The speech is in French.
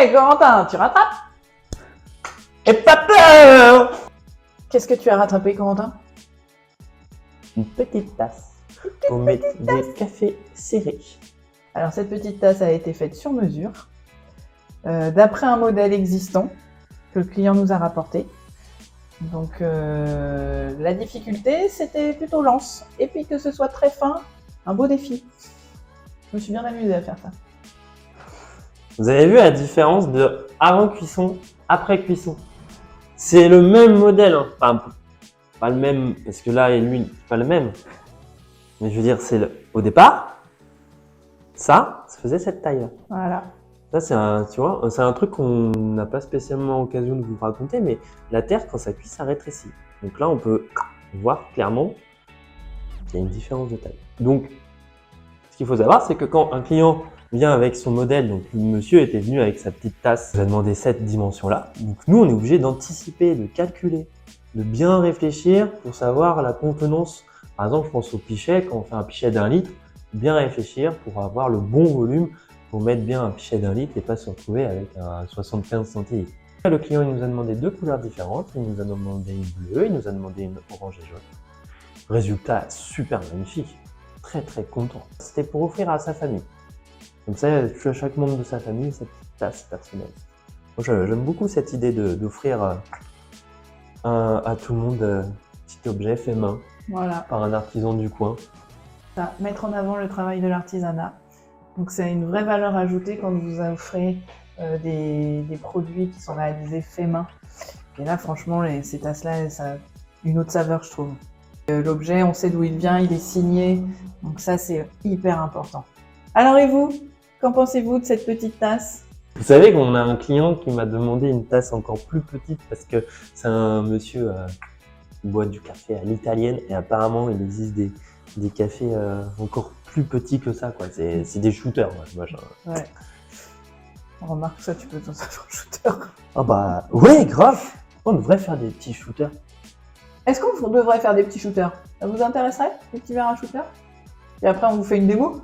Hey, Corentin, tu rattrapes? Et pas peur! Qu'est-ce que tu as rattrapé, Corentin? Une petite tasse pour mettre des cafés serrés. Alors, cette petite tasse a été faite sur mesure, d'après un modèle existant que le client nous a rapporté. Donc, la difficulté, c'était plutôt l'anse. Et puis que ce soit très fin, un beau défi. Je me suis bien amusée à faire ça. Vous avez vu la différence de avant cuisson, après cuisson? C'est le même modèle, hein. Enfin, pas le même, parce que là et lui, pas le même. Mais je veux dire, au départ, ça faisait cette taille-là. Voilà. Ça, tu vois, c'est un truc qu'on n'a pas spécialement l'occasion de vous raconter, mais la terre, quand ça cuit, ça rétrécit. Donc là, on peut voir clairement qu'il y a une différence de taille. Donc, ce qu'il faut savoir, c'est que quand un client vient avec son modèle, donc le monsieur était venu avec sa petite tasse, il nous a demandé cette dimension-là. Donc nous, on est obligé d'anticiper, de calculer, de bien réfléchir pour savoir la contenance. Par exemple, je pense au pichet, quand on fait un pichet d'1 litre, bien réfléchir pour avoir le bon volume, pour mettre bien un pichet d'1 litre et pas se retrouver avec un 75 centilitres. Le client il nous a demandé 2 couleurs différentes, il nous a demandé une bleue, il nous a demandé une orange et jaune. Résultat super magnifique, très très content. C'était pour offrir à sa famille. Comme ça, à chaque membre de sa famille sa petite tasse personnelle. Moi, j'aime beaucoup cette idée d'offrir à tout le monde un petit objet fait main Voilà. par un artisan du coin. Ça, mettre en avant le travail de l'artisanat. Donc c'est une vraie valeur ajoutée quand vous offrez des produits qui sont réalisés fait main. Et là, franchement, ces tasses-là, ça a une autre saveur, je trouve. L'objet, on sait d'où il vient, il est signé. Donc ça, c'est hyper important. Alors et vous, qu'en pensez-vous de cette petite tasse? Vous savez qu'on a un client qui m'a demandé une tasse encore plus petite parce que c'est un monsieur qui boit du café à l'italienne et apparemment il existe des cafés encore plus petits que ça, quoi. C'est des shooters, machin. Ouais. Remarque ça, tu peux t'en faire un shooter. Ah bah ouais, grave. On devrait faire des petits shooters. Est-ce qu'on devrait faire des petits shooters? Ça vous intéresserait, des petits verres à shooter? Et après, on vous fait une démo?